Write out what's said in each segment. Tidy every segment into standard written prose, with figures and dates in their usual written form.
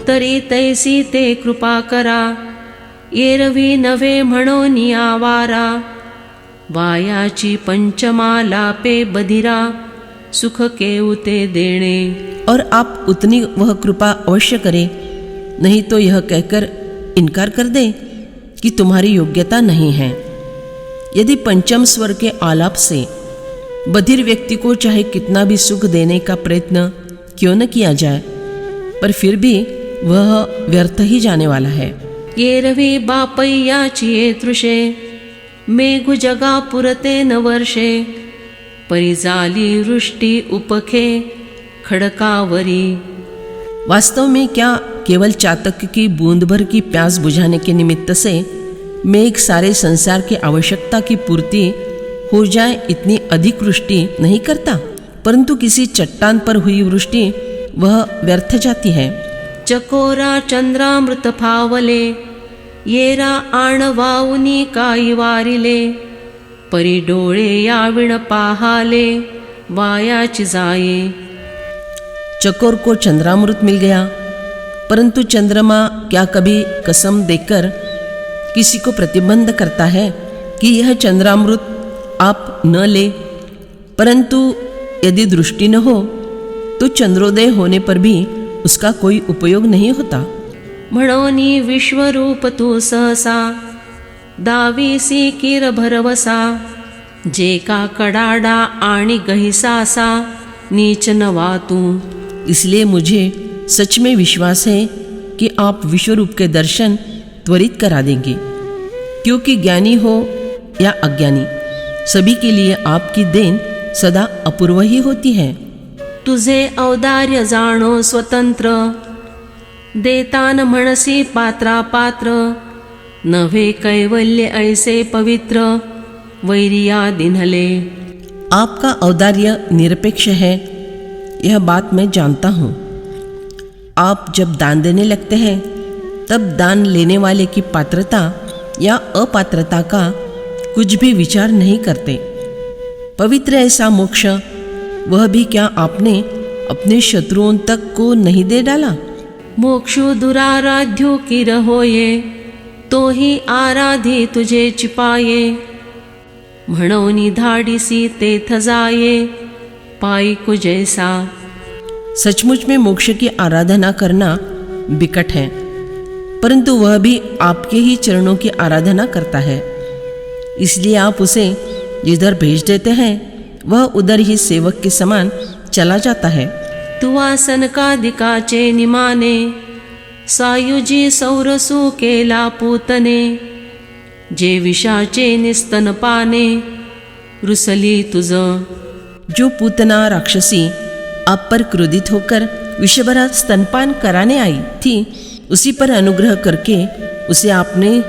उत्तरी तैसी ते कृपा करा, एरवी नव्हे म्हणून आवारा, वायाची पंचमाला पे बधिरा, सुख केउते देणे। और आप उतनी वह कृपा अवश्य करें, नहीं तो यह कहकर इनकार कर दे कि तुम्हारी योग्यता नहीं है। यदि पंचम स्वर के आलाप से बधिर व्यक्ति को चाहे कितना भी सुख देने का प्रयत्न क्यों न किया जाए, पर फिर भी वह व्यर्थ ही जाने वाला है। ये रवि बापय्याची तृषे, मेघु जगा पुरते न वर्षे, परिजाली वृष्टि उपखे खड़कावरी। वास्तव में क्या केवल चातक की बूंद भर की प्यास बुझाने के निमित्त से मेघ सारे संसार की आवश्यकता की पूर्ति हो जाए इतनी अधिक वृष्टि नहीं करता, परंतु किसी चट्टान पर हुई वृष्टि वह व्यर्थ जाती है। चकोरा चंद्रामृत फावले, येरा आणवाउनी काई वारिले, परी डोळे याविण पाहाले, वायाची जाये। चकोर को चंद्रामृत मिल गया, परंतु चंद्रमा क्या कभी कसम देकर किसी को प्रतिबंध करता है कि यह चंद्रामृत आप न ले? परंतु यदि दृष्टि न हो तो चंद्रोदय होने पर भी उसका कोई उपयोग नहीं होता। म्हणोनी विश्वरूप तू सहसा, दावीसी किर भरवसा, जे का कडाडा आणि गहिसासा, नीच नवा तू। इसलिए मुझे सच में विश्वास है कि आप विश्वरूप के दर्शन त्वरित करा देंगे, क्योंकि ज्ञानी हो या अज्ञानी सभी के लिए आपकी देन सदा अपूर्व ही होती है। तुझे औदार्य जाणो स्वतंत्र, देतान म्हणसी पात्रा पात्र, नव्हे कैवल्य ऐसे पवित्र, वैरिया दिन्हले। आपका औदार्य निरपेक्ष है, यह बात मैं जानता हूँ। आप जब दान देने लगते हैं तब दान लेने वाले की पात्रता या अपात्रता का कुछ भी विचार नहीं करते। पवित्र ऐसा मोक्ष वह भी क्या आपने अपने शत्रुओं तक को नहीं दे डाला? मोक्षु दुराराध्यो किर होये, तो ही आराधी तुझे चिपाये, म्हणोनी धाडिसी तेथ जाये, पाई को जैसा। सचमुच में मोक्ष की आराधना करना बिकट है, परंतु वह भी आपके ही चरणों की आराधना करता है। इसलिए आप उसे जिधर भेज देते हैं वह उधर ही सेवक के समान चला जाता है। तुवासन का दिकाचे निमाने, सायुजी सौरसू केला पूतने, जे विषाचे निस्तन पाने, रुसली तुझ। जो पूतना राक्षसी आप पर क्रोधित होकर विषभरा स्तनपान कराने आई थी, उसी पर अनुग्रह करके उसे आपने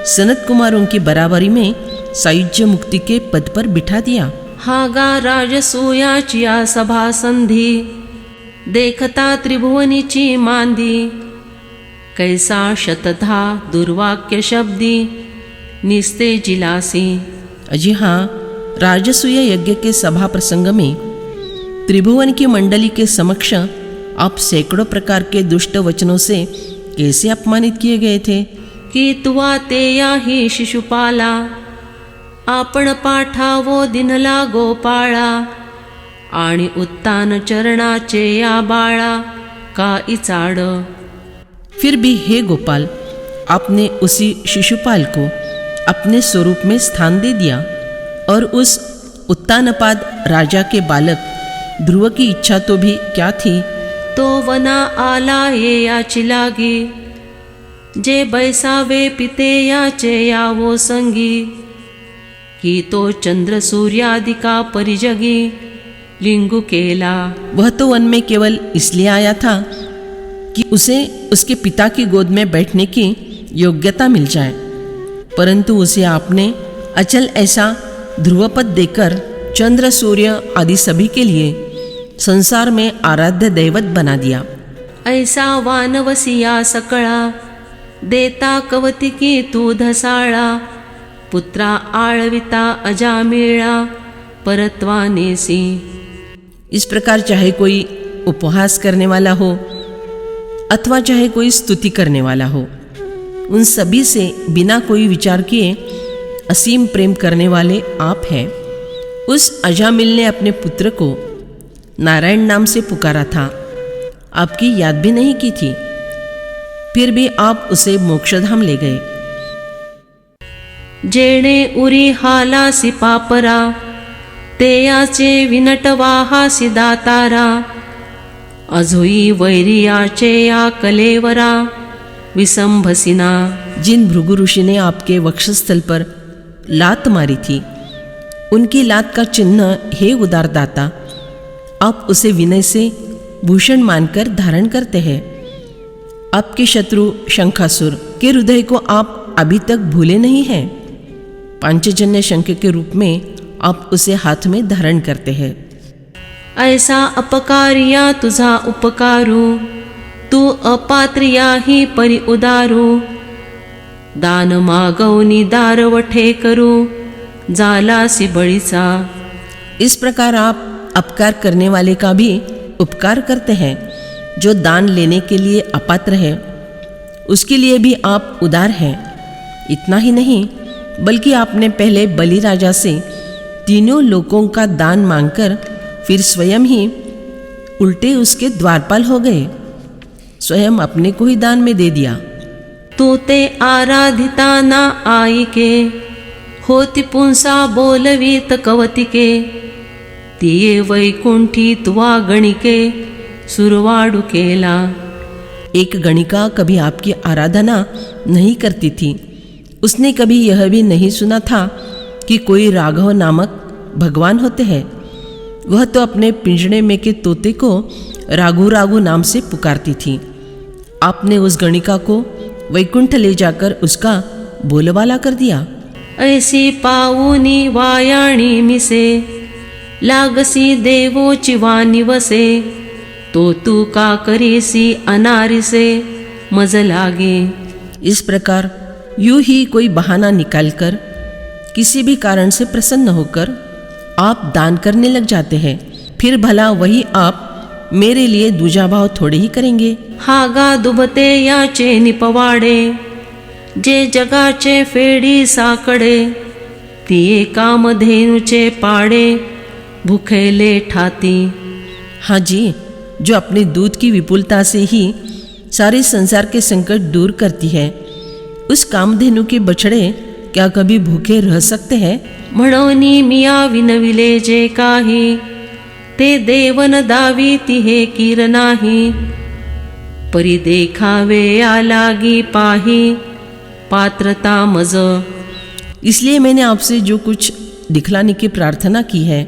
सनत कुमारों की बराबरी में सायुज्य मुक्ति के पद पर बिठा दिया। हागा राजसूयाचिया सभा संधी, देखता त्रिभुवनीची मांदी, कैसा शतधा दुर्वाक्य शब्दी, निस्ते जिलासी। जी हाँ, राजसूय यज्ञ के सभा प्रसंग में त्रिभुवन की मंडली के समक्ष आप सैकड़ों प्रकार के दुष्ट वचनों से कैसे अपमानित किए गए थे कि तुवा ते या ही शिशुपाला, आपण पाठावो दिनला गोपाळा, आणि उत्तान चरणाचे या बाळा, का इचाड। फिर भी हे गोपाल, आपने उसी शिशुपाल को अपने स्वरूप में स्थान दे दिया, और उस उत्तानपाद राजा के बालक ध्रुव की इच्छा तो भी क्या थी? तो वना आला ये याची लागी, जे बैसावे पिते याचे यावो संगी, की तो चंद्र सूर्यादिका परिजगी, लिंगु केला। वह तो वन में केवल इसलिए आया था कि उसे उसके पिता की गोद में बैठने की योग्यता मिल जाए, परंतु उसे आपने अचल ऐसा ध्रुवपद देकर चंद्र सूर्य आदि सभी के लिए संसार में आराध्य दैवत बना दिया। ऐसा वानवसिया सकळा, देता कवतिकी तू धसाळा, पुत्रा आळविता अजामिळा, परत्वानेसी। इस प्रकार चाहे कोई उपहास करने वाला हो अथवा चाहे कोई स्तुति करने वाला हो, उन सभी से बिना कोई विचार किए असीम प्रेम करने वाले आप हैं। उस अजामिल ने अपने पुत्र को नारायण नाम से पुकारा था, आपकी याद भी नहीं की थी, फिर भी आप उसे मोक्षधाम ले गए। जेणे उरी हालासी पापरा, तेयाचे विनटवाहासी दातारा, अजोई वैरियाचे या कलेवरा, विसंभसिना। जिन भृगु ऋषि ने आपके वक्षस्थल पर लात मारी थी, उनकी लात का चिन्ह हे उदारदाता, आप उसे विनय से भूषण मानकर धारण करते हैं। आपके शत्रु शंखासुर के हृदय को आप अभी तक भूले नहीं हैं। पांचजन्य शंख के रूप में आप उसे हाथ में धारण करते हैं। ऐसा अपकारिया तुझा उपकारू, तू अपात्रिया ही परी उदारू, दान मागवनी दारवठे करू, जालासी बळीचा। इस प्रकार आप अपकार करने वाले का भी उपकार करते हैं। जो दान लेने के लिए अपात्र है, उसके लिए भी आप उदार हैं। इतना ही नहीं, बल्कि आपने पहले बलि राजा से तीनों लोकों का दान मांगकर फिर स्वयं ही उल्टे उसके द्वारपाल हो गए, स्वयं अपने को ही दान में दे दिया। तू ते आराधिता ना आईके, होती पुंसा बोलवीत कवतिके, तिये वैकुंठी तुवा गणिके, सुरवाडू केला। एक गणिका कभी आपकी आराधना नहीं करती थी। उसने कभी यह भी नहीं सुना था कि कोई राघव नामक भगवान होते हैं। वह तो अपने पिंजड़े में के तोते को राघु राघु नाम से पुकारती थी। आपने उस गणिका को वैकुंठ ले जाकर उसका बोलबाला कर दिया। ऐसी पाऊनी वायाणी मिसे, लागसी देवोची वाणी वसे, तो तू का करीसी अनारिसे, मज लागे। इस प्रकार यूं ही कोई बहाना निकालकर किसी भी कारण से प्रसन्न होकर आप दान करने लग जाते हैं। फिर भला वही आप मेरे लिए दूजा भाव थोड़े ही करेंगे। हागा दुबते याचे निपवाडे, जे जगाचे फेडी साकडे, तिये कामधेनुचे पाडे, भुखेले ठाती। हाँ जी, जो अपने दूध की विपुलता से ही सारे संसार के संकट दूर करती है, उस कामधेनु के बछड़े क्या कभी भूखे रह सकते हैं? म्हणोनी मिया विनविले जे काही, ते देवन दावी तिहे कीर नाही, परी देखावे आलागी पाही, पात्रता मज। इसलिए मैंने आपसे जो कुछ दिखलाने की प्रार्थना की है,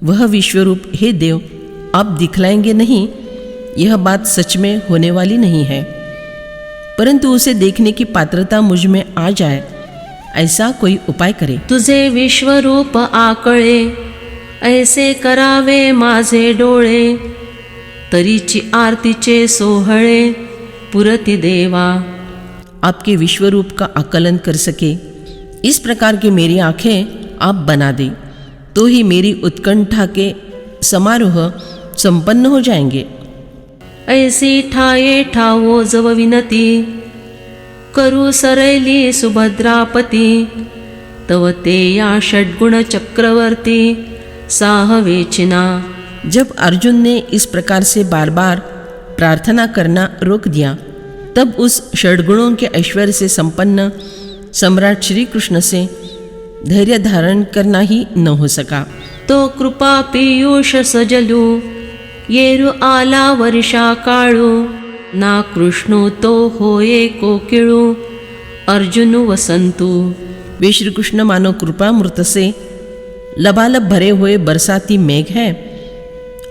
वह विश्वरूप हे देव आप दिखलाएंगे नहीं, यह बात सच में होने वाली नहीं है, परंतु उसे देखने की पात्रता मुझ में आ जाए, ऐसा कोई उपाय करे। तुझे विश्वरूप आकळे, ऐसे करावे माझे डोळे, तरीची आरतीचे सोहळे, पुरती देवा। आपके विश्वरूप का आकलन कर सके इस प्रकार की मेरी आंखें आप बना दे, तो ही मेरी उत्कंठा के समारोह संपन्न हो जाएंगे। ऐसी ठाये ठावो जव विनती, करू सरैली सुभद्रापती, तव ते या षड्गुण चक्रवर्ती, साहवेचिना। जब अर्जुन ने इस प्रकार से बार बार प्रार्थना करना रोक दिया, तब उस षड्गुणों के ऐश्वर्य से संपन्न सम्राट श्री कृष्ण से धैर्य धारण करना ही न हो सका। तो कृपा पीयूष सजलू, येरु आला वर्षा काळू, ना कृष्णो तो होये कोकिळू, अर्जुनु वसंतु। वे श्री कृष्ण मानो कृपामृत से लबालब भरे हुए बरसाती मेघ है,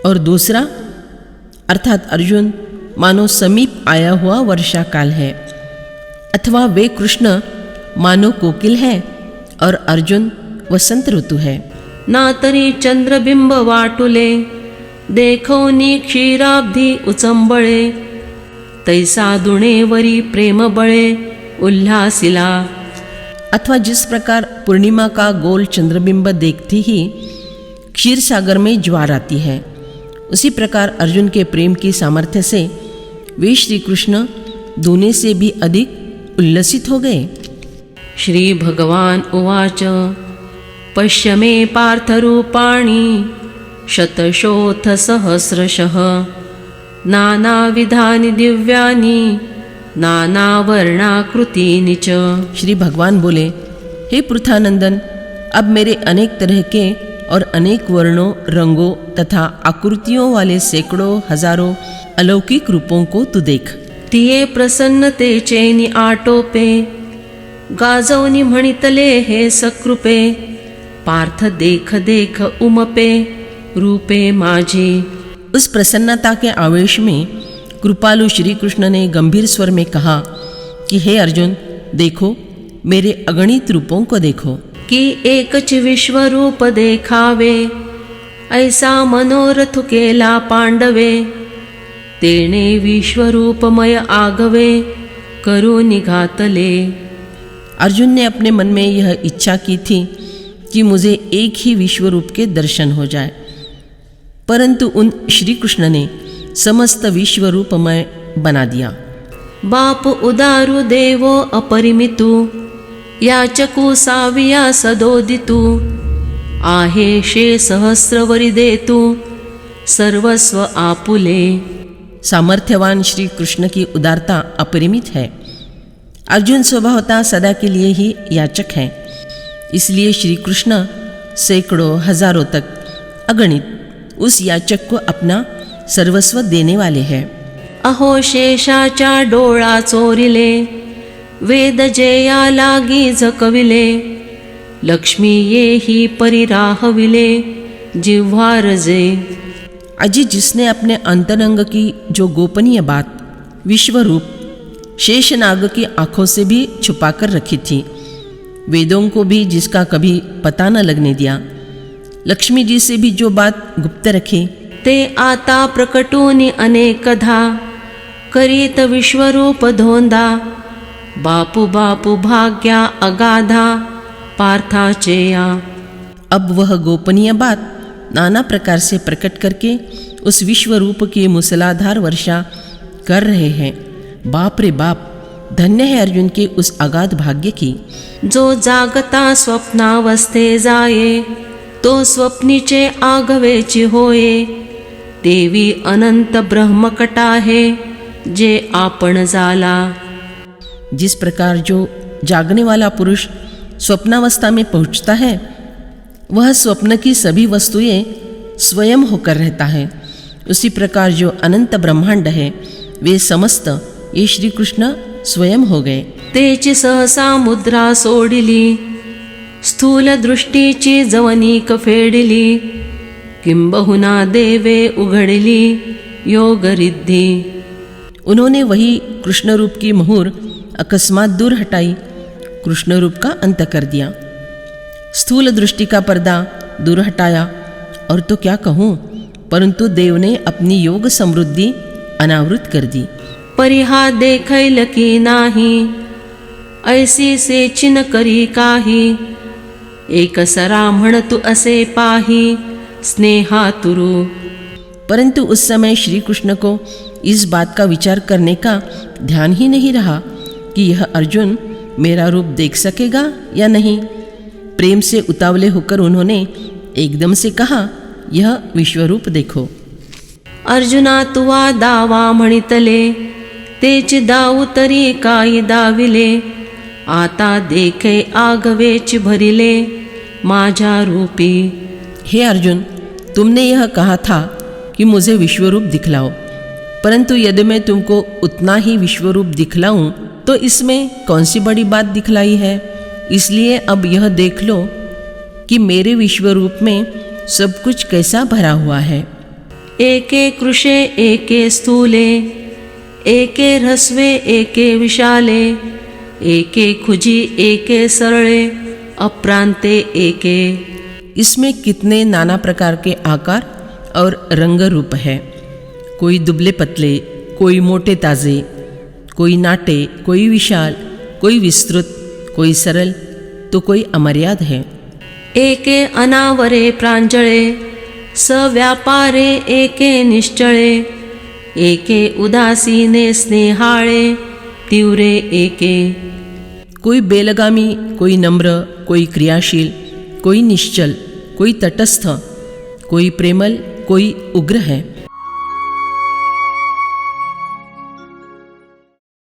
और दूसरा अर्थात अर्जुन मानो समीप आया हुआ वर्षा काल है, अथवा वे कृष्ण मानो कोकिल है और अर्जुन वसंत ऋतु है। ना तरी चंद्रबिंब वाटुले, देखोनी क्षीराब्धी उचंबळे, तैसा दुणेवरी प्रेम बळे, उल्हासिला। अथवा जिस प्रकार पूर्णिमा का गोल चंद्रबिंब देखते ही क्षीर सागर में ज्वार आती है, उसी प्रकार अर्जुन के प्रेम की सामर्थ्य से वे श्री कृष्ण दोनों से भी अधिक उल्लसित हो गए। श्री भगवान उवाच पश्य मे पार्थरूपाणि शतशोऽथ सहस्रशः नानाविधानि दिव्यानि नानावर्णाकृतीनि च। श्री भगवान बोले, हे पृथानंदन, अब मेरे अनेक तरह के और अनेक वर्णों, रंगों तथा आकृतियों वाले सैकड़ों हजारों अलौकिक रूपों को तू देख। तिये प्रसन्नतेचेनि आटोपे गाजवनी म्हणितले हे सकृपे पार्थ देख देख उमपे रूपे माझे। उस प्रसन्नता के आवेश में कृपालु श्री कृष्ण ने गंभीर स्वर में कहा कि हे अर्जुन, देखो मेरे अगणित रूपों को देखो। कि एकच विश्वरूप देखावे ऐसा मनोरथ केला पांडवे तेने विश्वरूपमय आगवे करुणी घातले। अर्जुन ने अपने मन में यह इच्छा की थी कि मुझे एक ही विश्वरूप के दर्शन हो जाए, परंतु उन श्री कृष्ण ने समस्त विश्वरूपमय बना दिया। बाप उदारु देवो अपरिमितु याचकु साविया सदोदितु आहे शे सहस्रवरी देतु सर्वस्व आपुले। सामर्थ्यवान श्री कृष्ण की उदारता अपरिमित है। अर्जुन स्वभावतः सदा के लिए ही याचक है, इसलिए श्री कृष्ण सैकड़ों हजारों तक अगणित उस याचक को अपना सर्वस्व देने वाले हैं। अहो शेषाच्या डोळा चोरिले वेद जेया लागी झकविले लक्ष्मी येही परिराहविले जिव्हारजे। अजी जिसने अपने अंतरंग की जो गोपनीय बात विश्वरूप शेषनाग की आंखों से भी छुपाकर रखी थी, वेदों को भी जिसका कभी पता न लगने दिया, लक्ष्मी जी से भी जो बात गुप्त रखी, ते आता प्रकटूनि अनेकधा करीत विश्वरूप धोंदा बापू बापू भाग्या अगाधा पार्थाचेया। अब वह गोपनीय बात नाना प्रकार से प्रकट करके उस विश्वरूप की मूसलाधार वर्षा कर रहे हैं। बाप रे बाप, धन्य है अर्जुन के उस अगाध भाग्य की। जो जागता स्वप्नावस्थे जाये तो स्वप्नीचे आगवेची होये देवी अनंत ब्रह्मकटाहे जे आपण जाला। जिस प्रकार जो जागने वाला पुरुष स्वप्नावस्था में पहुंचता है, वह स्वप्न की सभी वस्तुएं स्वयं होकर रहता है, उसी प्रकार जो अनंत ब्रह्मांड है वे समस्त ये श्री कृष्ण स्वयं हो गए। तेची सहसा मुद्रा सोडिली स्थूल दृष्टीची जवनीक फेडिली किंबहुना देवे उघडली योगरिद्धी। उन्होंने वही कृष्ण रूप की मुहूर अकस्मात दूर हटाई, कृष्ण रूप का अंत कर दिया, स्थूल दृष्टि का पर्दा दूर हटाया, और तो क्या कहूँ, परंतु देव ने अपनी योग समृद्धि अनावृत कर दी। परिहा देखैल की नाही ऐसी से चिन करी काही एक सरा म्हणतु असे पाही स्नेहातुरु। परंतु उस समय श्री कृष्ण को इस बात का विचार करने का ध्यान ही नहीं रहा कि यह अर्जुन मेरा रूप देख सकेगा या नहीं। प्रेम से उतावले होकर उन्होंने एकदम से कहा, यह विश्वरूप देखो। अर्जुना तुवा दावा म्हणितले तेच दाऊ तरी काही दाविले आता देखे आगवेच भरिले माझा रूपी। हे अर्जुन, तुमने यह कहा था कि मुझे विश्वरूप दिखलाओ, परंतु यदि मैं तुमको उतना ही विश्वरूप दिखलाऊं तो इसमें कौन सी बड़ी बात दिखलाई है। इसलिए अब यह देख लो कि मेरे विश्वरूप में सब कुछ कैसा भरा हुआ है। एके कृशे एके स्थूले एके ह्रस्वे एके विशाले एके खुजी एके सरळे अप्रांते एके। इसमें कितने नाना प्रकार के आकार और रंग रूप है। कोई दुबले पतले, कोई मोटे ताजे, कोई नाटे, कोई विशाल, कोई विस्तृत, कोई सरल तो कोई अमर्याद है। एके अनावरे प्रांजळे सव्यापारे एके निश्चळे एके उदासीने स्नेहाळे तीव्रे एके. कोई बेलगामी, कोई नम्र, कोई क्रियाशील, कोई निश्चल, कोई तटस्थ, कोई प्रेमल, कोई उग्र है.